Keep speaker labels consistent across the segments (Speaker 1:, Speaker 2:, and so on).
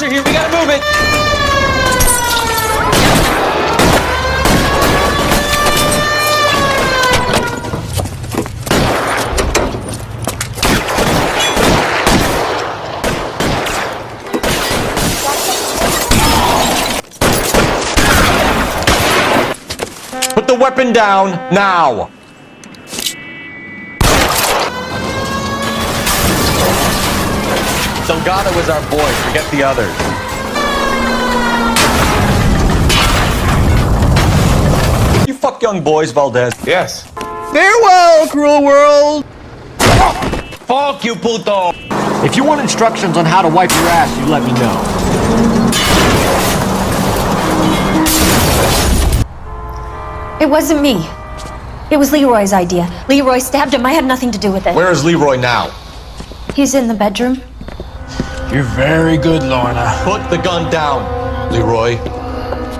Speaker 1: Cops are here, we gotta move it! Put the weapon down, now! Delgado is our boy, forget the others. You fuck young boys, Valdez?
Speaker 2: Yes.
Speaker 3: Farewell, cruel world!
Speaker 1: Fuck you, puto!
Speaker 3: If you want instructions on how to wipe your ass, you let me know.
Speaker 4: It wasn't me. It was Leroy's idea. Leroy stabbed him. I had nothing to do with it.
Speaker 1: Where is Leroy now?
Speaker 4: He's in the bedroom.
Speaker 2: You're very good, Lorna.
Speaker 1: Put the gun down, Leroy.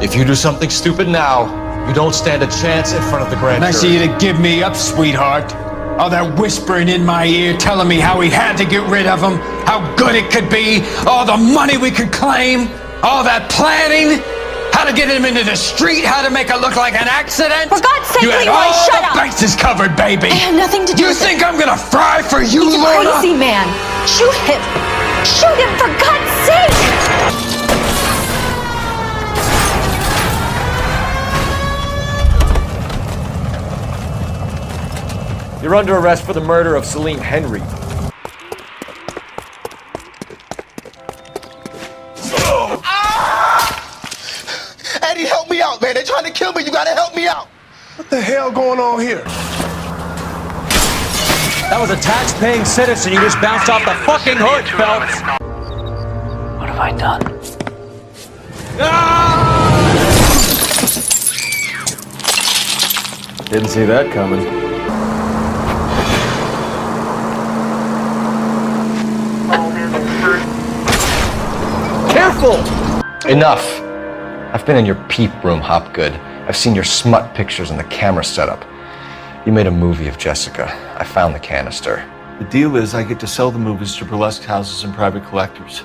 Speaker 1: If you do something stupid now, you don't stand a chance in front of the grand
Speaker 2: Nice of
Speaker 1: jury.
Speaker 2: you to give me up, sweetheart. All that whispering in my ear telling me how we had to get rid of him, how good it could be, all the money we could claim, all that planning, how to get him into the street, how to make it look like an accident.
Speaker 4: For God's sake,
Speaker 2: you had
Speaker 4: Leroy,
Speaker 2: all
Speaker 4: shut
Speaker 2: the
Speaker 4: up!
Speaker 2: bases covered, baby.
Speaker 4: I had nothing to do
Speaker 2: You
Speaker 4: with
Speaker 2: think
Speaker 4: it.
Speaker 2: I'm gonna fry for you,
Speaker 4: He's a
Speaker 2: Lorna?
Speaker 4: crazy man. Shoot him! Shoot him, for God's sake!
Speaker 1: You're under arrest for the murder of Celine Henry.
Speaker 5: Eddie, help me out, man. They're trying to kill me. You gotta help me out.
Speaker 6: What the hell going on here?
Speaker 1: That was a tax-paying citizen. You just bounced off the fucking hood, Phelps.
Speaker 7: What have I done?
Speaker 1: Didn't see that coming. Careful! Enough. I've been in your peep room, Hopgood. I've seen your smut pictures and the camera setup. You made a movie of Jessica. I found the canister.
Speaker 8: The deal is I get to sell the movies to burlesque houses and private collectors.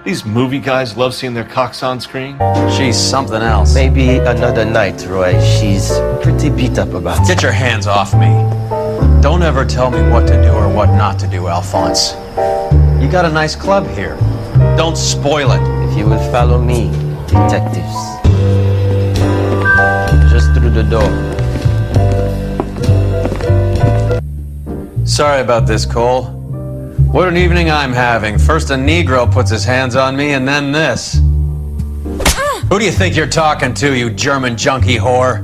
Speaker 8: These movie guys love seeing their cocks on screen.
Speaker 3: She's something else.
Speaker 9: Maybe another night, Roy. She's pretty beat up about it.
Speaker 3: Get your hands off me. Don't ever tell me what to do or what not to do, Alphonse. You got a nice club here. Don't spoil it.
Speaker 9: If you will follow me, detectives. Just through the door.
Speaker 3: Sorry about this, Cole. What an evening I'm having. First a Negro puts his hands on me, and then this. Who do you think you're talking to, you German junkie whore?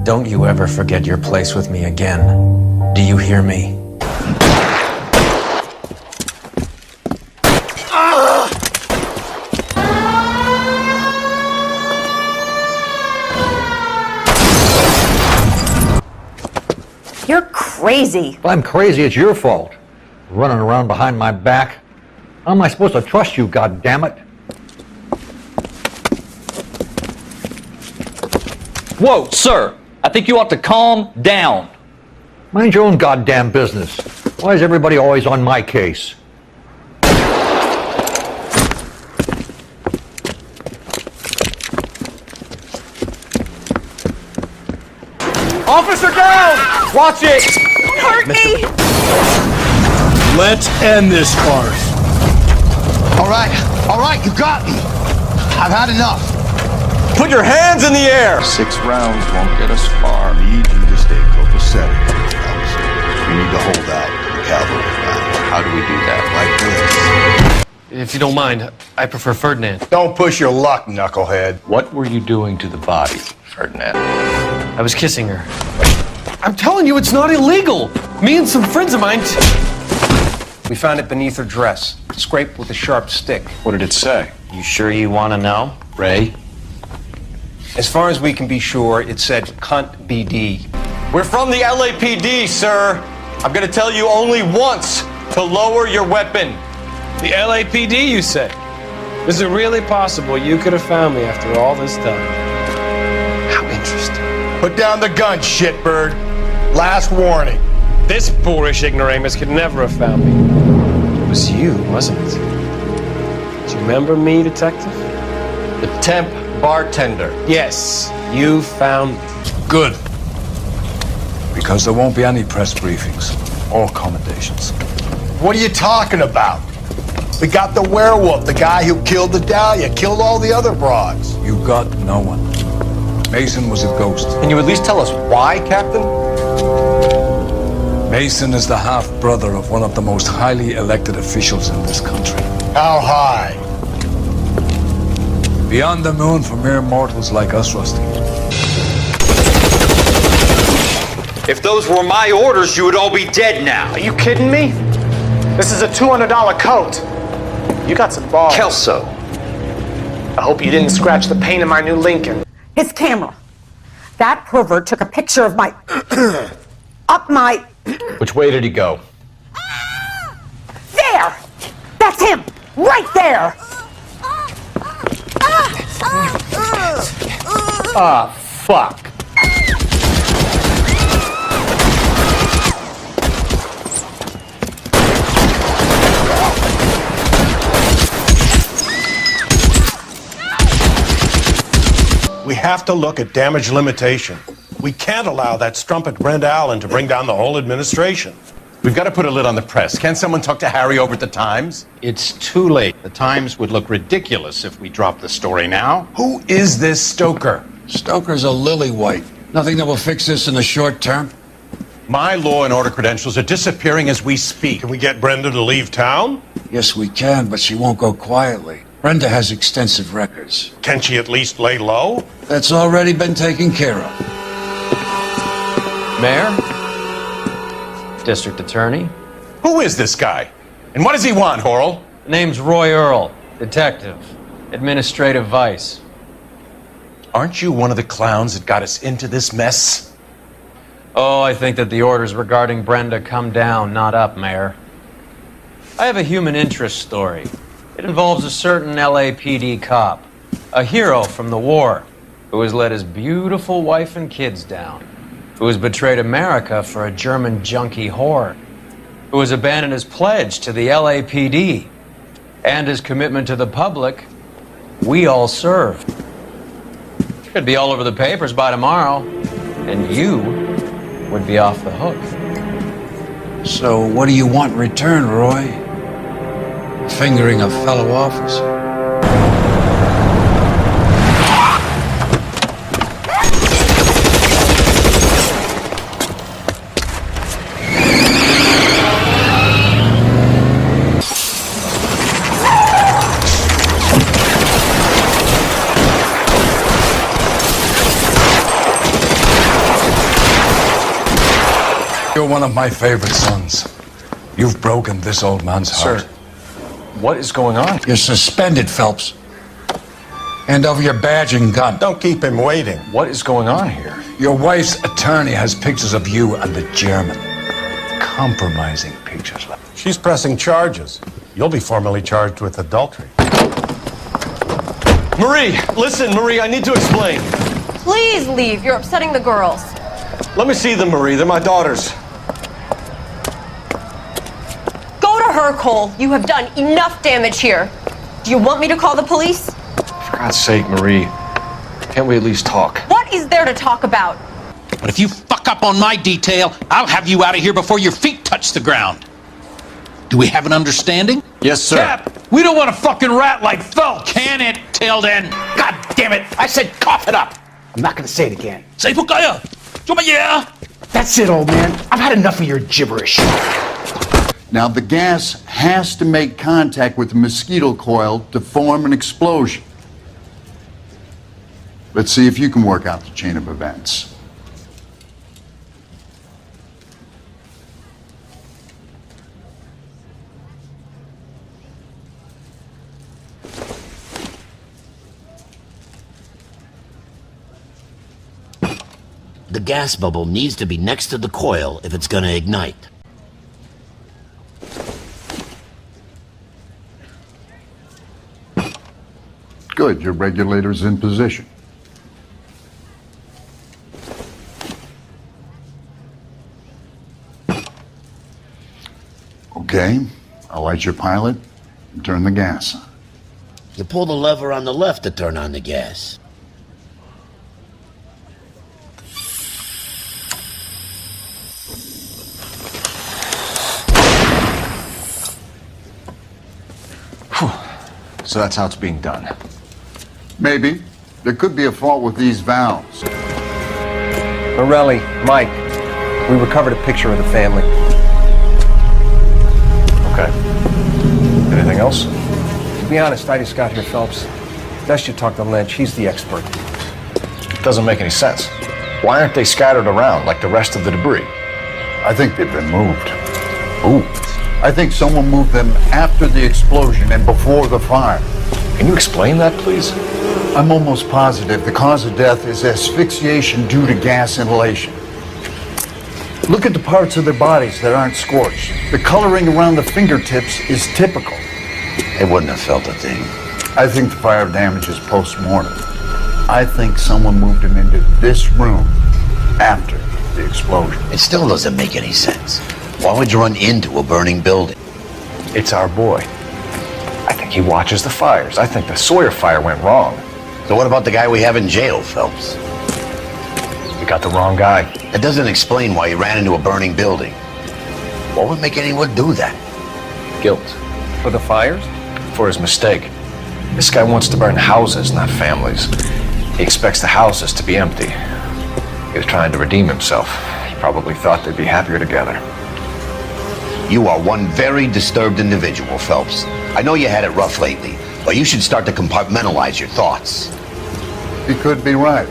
Speaker 3: Don't you ever forget your place with me again. Do you hear me?
Speaker 4: You're crazy.
Speaker 10: If I'm crazy, it's your fault. Running around behind my back. How am I supposed to trust you, goddammit?
Speaker 11: Whoa, sir! I think you ought to calm down.
Speaker 10: Mind your own goddamn business. Why is everybody always on my case?
Speaker 1: Officer down! Watch it!
Speaker 4: Don't hurt me!
Speaker 6: Let's end this farce.
Speaker 5: All right, you got me. I've had enough.
Speaker 1: Put your hands in the air!
Speaker 6: 6 rounds won't get us far. We need you to stay copacetic. We need to hold out the cavalry line. How do we do that? Like this.
Speaker 1: If you don't mind, I prefer Ferdinand.
Speaker 6: Don't push your luck, knucklehead.
Speaker 11: What were you doing to the body, Ferdinand?
Speaker 1: I was kissing her. I'm telling you, it's not illegal. Me and some friends of mine.
Speaker 12: We found it beneath her dress, scraped with a sharp stick.
Speaker 11: What did it say?
Speaker 7: You sure you want to know?
Speaker 11: Ray?
Speaker 12: As far as we can be sure, it said cunt BD.
Speaker 1: We're from the LAPD, sir. I'm gonna tell you only once to lower your weapon.
Speaker 2: The LAPD, you say? Is it really possible you could have found me after all this time?
Speaker 12: How interesting.
Speaker 6: Put down the gun, shitbird. Last warning.
Speaker 2: This boorish ignoramus could never have found me. It was you, wasn't it?
Speaker 12: Do you remember me, Detective?
Speaker 1: The temp bartender.
Speaker 12: Yes, you found me.
Speaker 13: Good. Because there won't be any press briefings or commendations.
Speaker 5: What are you talking about? We got the werewolf, the guy who killed the Dahlia, killed all the other broads.
Speaker 13: You got no one. Mason was a ghost.
Speaker 1: Can you at least tell us why, Captain?
Speaker 13: Mason is the half-brother of one of the most highly elected officials in this country.
Speaker 5: How high?
Speaker 13: Beyond the moon for mere mortals like us, Rusty.
Speaker 3: If those were my orders, you would all be dead now.
Speaker 2: Are you kidding me? This is a $200 coat. You got some balls.
Speaker 3: Kelso.
Speaker 2: I hope you didn't scratch the paint of my new Lincoln.
Speaker 14: His camera. That pervert took a picture of my... up my...
Speaker 1: Which way did he go?
Speaker 14: There! That's him! Right there!
Speaker 10: Ah, fuck.
Speaker 5: We have to look at damage limitation. We can't allow that strumpet Brenda Allen to bring down the whole administration.
Speaker 12: We've got to put a lid on the press. Can't someone talk to Harry over at the Times?
Speaker 6: It's too late. The Times would look ridiculous if we dropped the story now.
Speaker 12: Who is this Stoker?
Speaker 13: Stoker's a lily white. Nothing that will fix this in the short term.
Speaker 12: My law and order credentials are disappearing as we speak.
Speaker 5: Can we get Brenda to leave town?
Speaker 13: Yes, we can, but she won't go quietly. Brenda has extensive records.
Speaker 5: Can she at least lay low?
Speaker 13: That's already been taken care of.
Speaker 3: Mayor? District Attorney?
Speaker 12: Who is this guy? And what does he want, Horrell?
Speaker 3: Name's Roy Earl, Detective, Administrative Vice.
Speaker 12: Aren't you one of the clowns that got us into this mess?
Speaker 3: Oh, I think that the orders regarding Brenda come down, not up, Mayor. I have a human interest story. It involves a certain LAPD cop, a hero from the war, who has let his beautiful wife and kids down, who has betrayed America for a German junkie whore, who has abandoned his pledge to the LAPD and his commitment to the public we all serve. Could be all over the papers by tomorrow, and you would be off the hook.
Speaker 13: So what do you want in return, Roy? Fingering a fellow officer? You're one of my favorite sons. You've broken this old man's heart.
Speaker 1: Sir, what is going on?
Speaker 13: You're suspended, Phelps. Hand over your badge and gun.
Speaker 5: Don't keep him waiting.
Speaker 1: What is going on here?
Speaker 13: Your wife's attorney has pictures of you and the German. Compromising pictures.
Speaker 5: She's pressing charges. You'll be formally charged with adultery.
Speaker 1: Marie, listen, Marie, I need to explain.
Speaker 15: Please leave. You're upsetting the girls.
Speaker 1: Let me see them, Marie. They're my daughters.
Speaker 15: Go to her, Cole. You have done enough damage here. Do you want me to call the police?
Speaker 1: For God's sake, Marie, can't we at least talk?
Speaker 15: What is there to talk about?
Speaker 16: But if you fuck up on my detail, I'll have you out of here before your feet touch the ground. Do we have an understanding?
Speaker 1: Yes, sir.
Speaker 16: Cap, we don't want a fucking rat like Phelps. Can it, Tilden? God damn it! I said cough it up.
Speaker 2: I'm not gonna say it again.
Speaker 16: Say pukaya. Yeah.
Speaker 2: That's it, old man. I've had enough of your gibberish.
Speaker 6: Now, the gas has to make contact with the mosquito coil to form an explosion. Let's see if you can work out the chain of events.
Speaker 17: The gas bubble needs to be next to the coil if it's gonna ignite.
Speaker 6: Good, your regulator's in position. Okay, I'll light your pilot and turn the gas on.
Speaker 17: You pull the lever on the left to turn on the gas.
Speaker 1: So that's how it's being done.
Speaker 6: Maybe. There could be a fault with these valves.
Speaker 12: Morelli, Mike, we recovered a picture of the family.
Speaker 1: Okay. Anything else?
Speaker 12: To be honest, I just got here, Phelps. Best you talk to Lynch. He's the expert.
Speaker 1: Doesn't make any sense. Why aren't they scattered around like the rest of the debris?
Speaker 6: I think they've been moved.
Speaker 1: Ooh.
Speaker 6: I think someone moved them after the explosion and before the fire.
Speaker 1: Can you explain that, please?
Speaker 6: I'm almost positive the cause of death is asphyxiation due to gas inhalation. Look at the parts of their bodies that aren't scorched. The coloring around the fingertips is typical.
Speaker 17: They wouldn't have felt a thing.
Speaker 6: I think the fire damage is post-mortem. I think someone moved him into this room after the explosion.
Speaker 17: It still doesn't make any sense. Why would you run into a burning building?
Speaker 1: It's our boy. I think he watches the fires. I think the Sawyer fire went wrong.
Speaker 17: So what about the guy we have in jail, Phelps?
Speaker 1: We got the wrong guy.
Speaker 17: It doesn't explain why he ran into a burning building. What would make anyone do that?
Speaker 1: Guilt.
Speaker 12: For the fires?
Speaker 1: For his mistake. This guy wants to burn houses, not families. He expects the houses to be empty. He was trying to redeem himself. He probably thought they'd be happier together.
Speaker 17: You are one very disturbed individual, Phelps. I know you had it rough lately, but you should start to compartmentalize your thoughts.
Speaker 6: He could be right.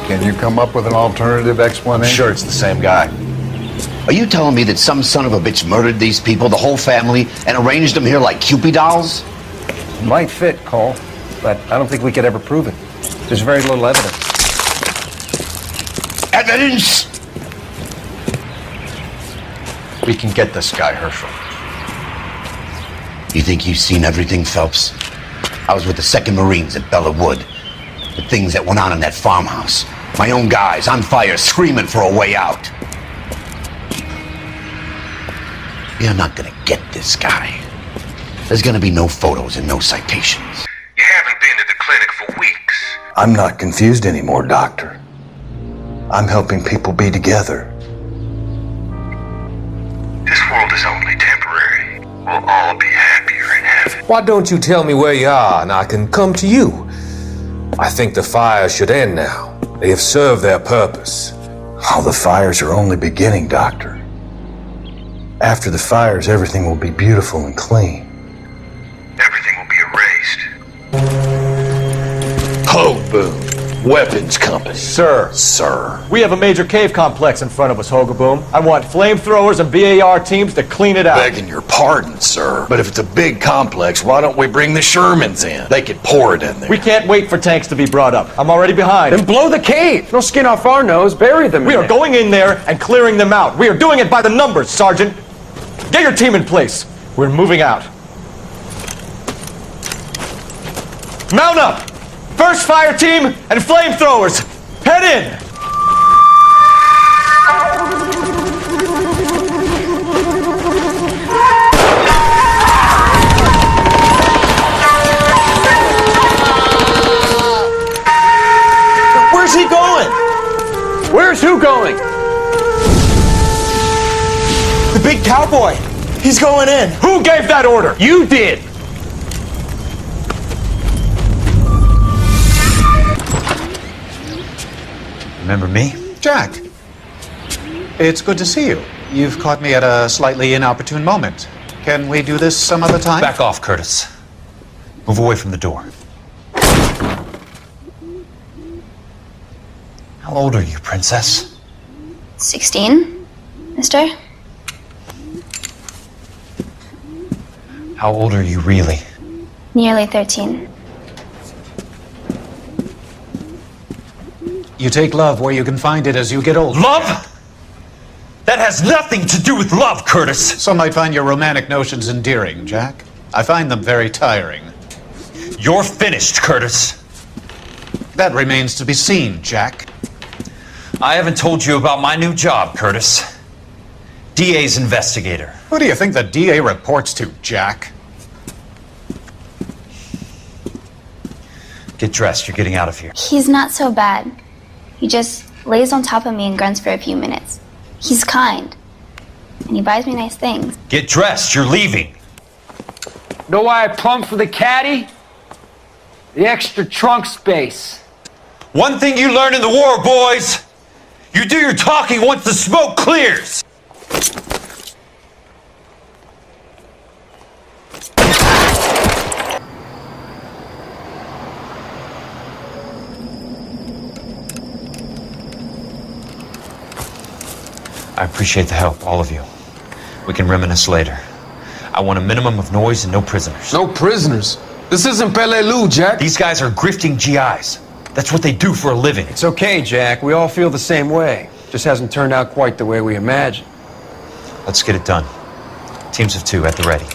Speaker 6: Can you come up with an alternative explanation?
Speaker 1: I'm sure it's the same guy.
Speaker 17: Are you telling me that some son of a bitch murdered these people, the whole family, and arranged them here like Cupid dolls?
Speaker 12: Might fit, Cole, but I don't think we could ever prove it. There's very little evidence.
Speaker 17: Evidence?
Speaker 1: We can get this guy, Herschel.
Speaker 17: You think you've seen everything, Phelps? I was with the 2nd Marines at Bella Wood. The things that went on in that farmhouse. My own guys on fire screaming for a way out. You're not gonna get this guy. There's gonna be no photos and no citations.
Speaker 18: You haven't been to the clinic for weeks.
Speaker 19: I'm not confused anymore, Doctor. I'm helping people be together.
Speaker 18: This world is only temporary. We'll all be happier in heaven.
Speaker 20: Why don't you tell me where you are and I can come to you? I think the fires should end now. They have served their purpose.
Speaker 19: Oh, the fires are only beginning, Doctor. After the fires, everything will be beautiful and clean.
Speaker 18: Everything will be erased.
Speaker 19: Code boom. Weapons company.
Speaker 21: Sir.
Speaker 19: Sir.
Speaker 21: We have a major cave complex in front of us, Hogaboom. I want flamethrowers and BAR teams to clean it out.
Speaker 19: Begging your pardon, sir. But if it's a big complex, why don't we bring the Shermans in? They could pour it in there.
Speaker 21: We can't wait for tanks to be brought up. I'm already behind.
Speaker 12: Then blow the cave. No skin off our nose. Bury them.
Speaker 21: We are going in there and clearing them out. We are doing it by the numbers, Sergeant. Get your team in place. We're moving out. Mount up! First fire team and flamethrowers! Head in!
Speaker 12: Where's he going? Where's who going? The big cowboy. He's going in.
Speaker 21: Who gave that order?
Speaker 12: You did.
Speaker 22: Remember me? Jack. It's good to see you. You've caught me at a slightly inopportune moment. Can we do this some other time?
Speaker 3: Back off, Curtis. Move away from the door. How old are you, Princess?
Speaker 23: 16, mister?
Speaker 3: How old are you really?
Speaker 23: Nearly 13.
Speaker 22: You take love where you can find it as you get older.
Speaker 3: Love? That has nothing to do with love, Curtis.
Speaker 22: Some might find your romantic notions endearing, Jack. I find them very tiring.
Speaker 3: You're finished, Curtis.
Speaker 22: That remains to be seen, Jack.
Speaker 3: I haven't told you about my new job, Curtis. DA's investigator.
Speaker 22: Who do you think the DA reports to, Jack?
Speaker 3: Get dressed, you're getting out of here.
Speaker 23: He's not so bad. He just lays on top of me and grunts for a few minutes. He's kind. And he buys me nice things.
Speaker 3: Get dressed, you're leaving.
Speaker 4: Know why I plumbed for the caddy? The extra trunk space.
Speaker 3: One thing you learn in the war, boys. You do your talking once the smoke clears. I appreciate the help, all of you. We can reminisce later. I want a minimum of noise and no prisoners.
Speaker 8: No prisoners? This isn't Peleliu, Jack.
Speaker 3: These guys are grifting GIs. That's what they do for a living.
Speaker 12: It's okay, Jack. We all feel the same way. Just hasn't turned out quite the way we imagined.
Speaker 3: Let's get it done. Teams of 2 at the ready.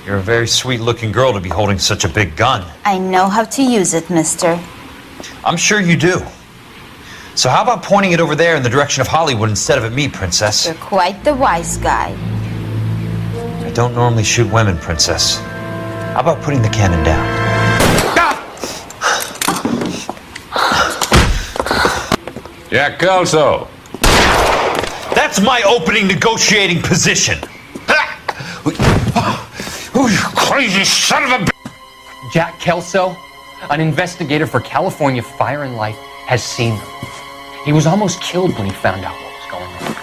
Speaker 3: You're a very sweet-looking girl to be holding such a big gun.
Speaker 9: I know how to use it, mister.
Speaker 3: I'm sure you do. So how about pointing it over there in the direction of Hollywood instead of at me, Princess?
Speaker 9: You're quite the wise guy.
Speaker 3: I don't normally shoot women, Princess. How about putting the cannon down?
Speaker 8: Jack Kelso.
Speaker 3: That's my opening negotiating position.
Speaker 8: Oh, you crazy son of a...
Speaker 4: Jack Kelso, an investigator for California Fire and Life, has seen them. He was almost killed when he found out what was going on.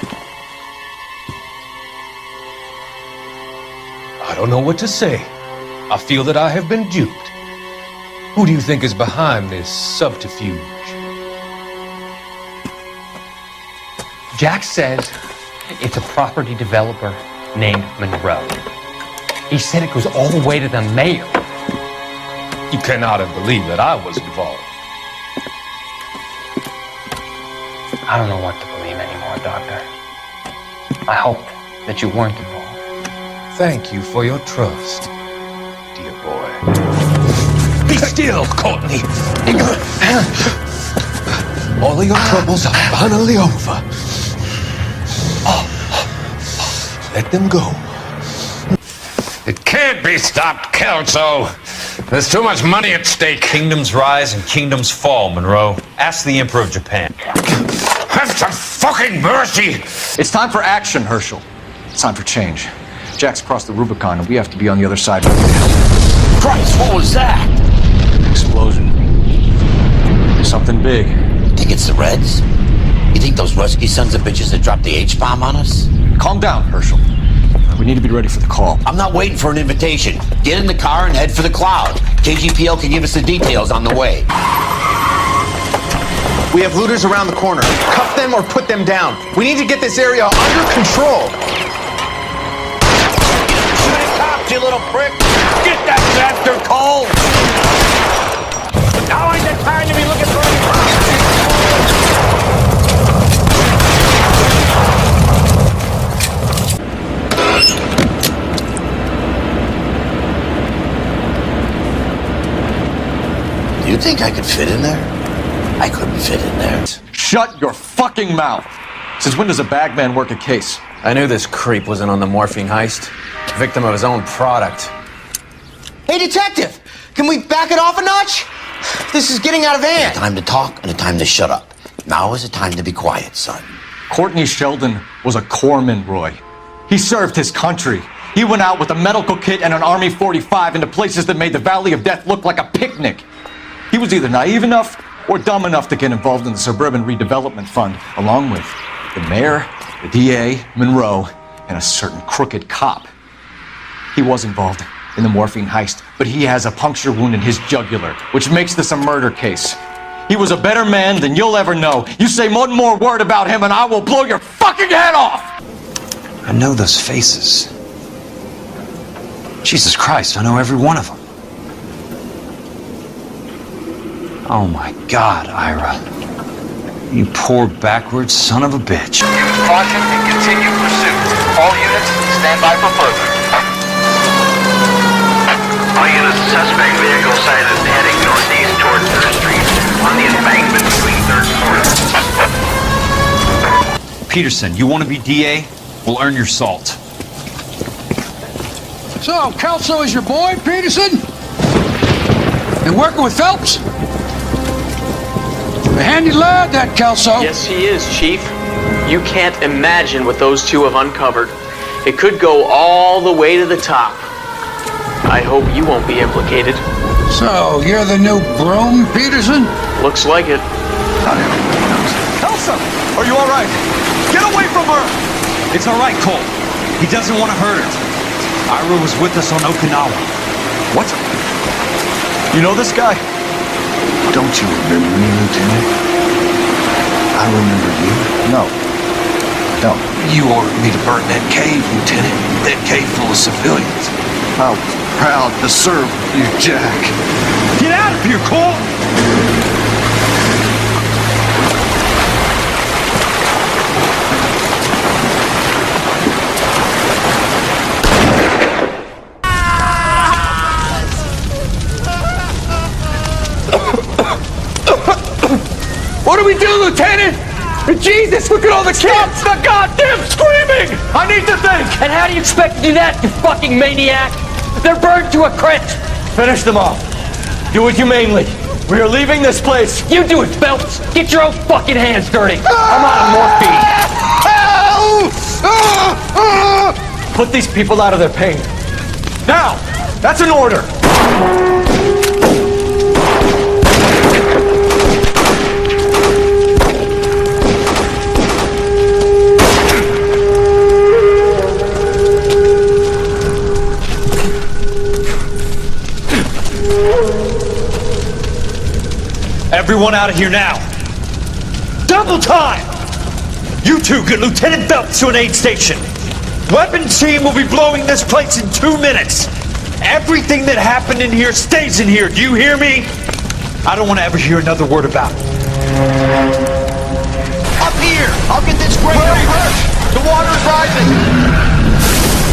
Speaker 8: I don't know what to say. I feel that I have been duped. Who do you think is behind this subterfuge?
Speaker 4: Jack says it's a property developer named Monroe. He said it goes all the way to the mayor.
Speaker 8: You cannot have believed that I was involved.
Speaker 4: I don't know what to believe anymore, Doctor. I hoped that you weren't involved.
Speaker 8: Thank you for your trust, dear boy. Be still, Courtney. All of your troubles are finally over. Let them go. It can't be stopped, Kelso. There's too much money at stake.
Speaker 3: Kingdoms rise and kingdoms fall, Monroe. Ask the Emperor of Japan.
Speaker 8: Have some fucking mercy!
Speaker 22: It's time for action, Herschel. It's time for change. Jack's crossed the Rubicon, and we have to be on the other side.
Speaker 17: Christ, what was that?
Speaker 22: Explosion. Something big.
Speaker 17: Think it's the Reds? You think those Rusky sons of bitches that dropped the H-bomb on us?
Speaker 22: Calm down, Herschel. We need to be ready for the call.
Speaker 17: I'm not waiting for an invitation. Get in the car and head for the cloud. KGPL can give us the details on the way.
Speaker 22: We have looters around the corner. Cuff them or put them down. We need to get this area under control.
Speaker 17: Shoot it, cops, you little prick! Get that bastard cold! Now ain't the time to be looking for any property! You think I could fit in there? I couldn't fit in there.
Speaker 22: Shut your fucking mouth! Since when does a bagman work a case?
Speaker 3: I knew this creep wasn't on the morphine heist. Victim of his own product.
Speaker 24: Hey, detective! Can we back it off a notch? This is getting out of hand.
Speaker 17: A time to talk and a time to shut up. Now is the time to be quiet, son.
Speaker 22: Courtney Sheldon was a corpsman, Roy. He served his country. He went out with a medical kit and an Army 45 into places that made the Valley of Death look like a picnic. He was either naive enough or dumb enough to get involved in the Suburban Redevelopment Fund, along with the mayor, the DA, Monroe, and a certain crooked cop. He was involved in the morphine heist, but he has a puncture wound in his jugular, which makes this a murder case. He was a better man than you'll ever know. You say one more word about him and I will blow your fucking head off!
Speaker 3: I know those faces. Jesus Christ, I know every one of them. Oh my God, Ira.
Speaker 13: You poor backward son of a bitch.
Speaker 18: Use caution and continue pursuit. All units, stand by for further. All units, suspect vehicle sighted heading northeast toward 3rd Street on the embankment between 3rd and 4th.
Speaker 16: Peterson, you want to be DA? We'll earn your salt.
Speaker 7: So, Kelso is your boy, Peterson? And working with Phelps? A handy lad, that Kelso.
Speaker 10: Yes, he is, Chief. You can't imagine what those two have uncovered. It could go all the way to the top. I hope you won't be implicated.
Speaker 7: So, you're the new broom, Peterson?
Speaker 10: Looks like it.
Speaker 16: Elsa, are you all right? Get away from her! It's all right, Cole. He doesn't want to hurt her. Ira was with us on Okinawa. What? You know this guy?
Speaker 6: Don't you remember me, Lieutenant? I remember you. No. Don't.
Speaker 13: You ordered me to burn that cave, Lieutenant. That cave full of civilians.
Speaker 6: I was proud to serve you, Jack.
Speaker 16: Get out of here, Cole!
Speaker 7: What do we do, Lieutenant? Jesus, look at all the kids!
Speaker 10: Stop the goddamn screaming!
Speaker 7: I need to think!
Speaker 10: And how do you expect to do that, you fucking maniac? They're burned to a crisp!
Speaker 21: Finish them off. Do it humanely. We are leaving this place.
Speaker 10: You do it, Phelps! Get your own fucking hands dirty! I'm out of morphine!
Speaker 21: Put these people out of their pain. Now! That's an order!
Speaker 16: Everyone out of here now! Double time! You two get Lieutenant Phelps to an aid station. Weapons team will be blowing this place in 2 minutes. Everything that happened in here stays in here. Do you hear me? I don't want to ever hear another word about it.
Speaker 24: Up here! I'll get this grader hurt! The water's rising!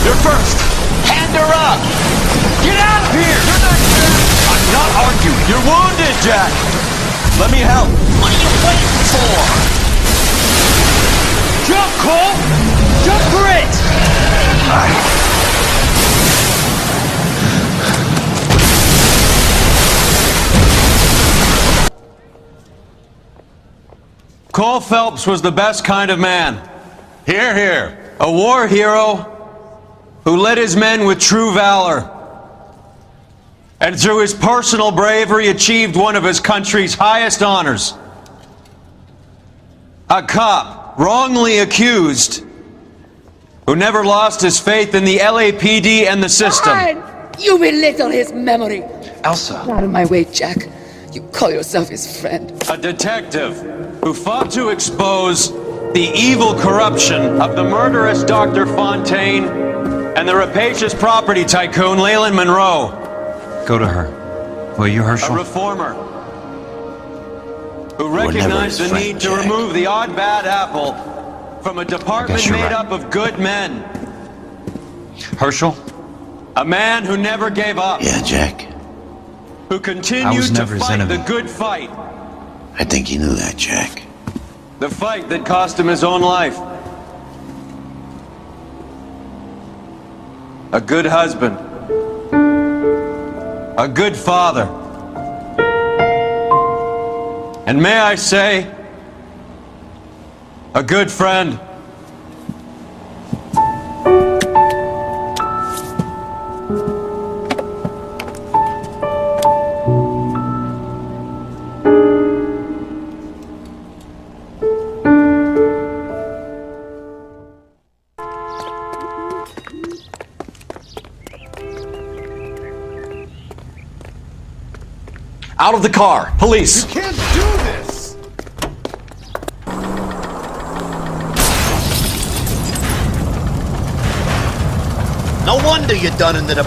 Speaker 16: You're first!
Speaker 24: Hand her up!
Speaker 16: Get out of here! You're not here! I'm not arguing. You're wounded, Jack! Let me help.
Speaker 24: What are you waiting for?
Speaker 16: Jump, Cole! Jump for it! Cole Phelps was the best kind of man. Hear, hear. A war hero who led his men with true valor. And through his personal bravery achieved one of his country's highest honors. A cop, wrongly accused, who never lost his faith in the LAPD and the system.
Speaker 11: Fine. You belittle his memory.
Speaker 16: Elsa.
Speaker 11: Out of my way, Jack. You call yourself his friend.
Speaker 16: A detective who fought to expose the evil corruption of the murderous Dr. Fontaine and the rapacious property tycoon Leyland Monroe.
Speaker 13: Go to her. Will you, Herschel?
Speaker 16: A reformer who recognized the need to remove the odd bad apple from a department made up of good men.
Speaker 13: Herschel?
Speaker 16: A man who never gave up.
Speaker 17: Yeah, Jack.
Speaker 16: Who continued to fight the good fight.
Speaker 17: I think you knew that, Jack.
Speaker 16: The fight that cost him his own life. A good husband. A good father. And may I say, a good friend.
Speaker 21: Out of the car! Police!
Speaker 5: You can't do this!
Speaker 24: No wonder you're done into the...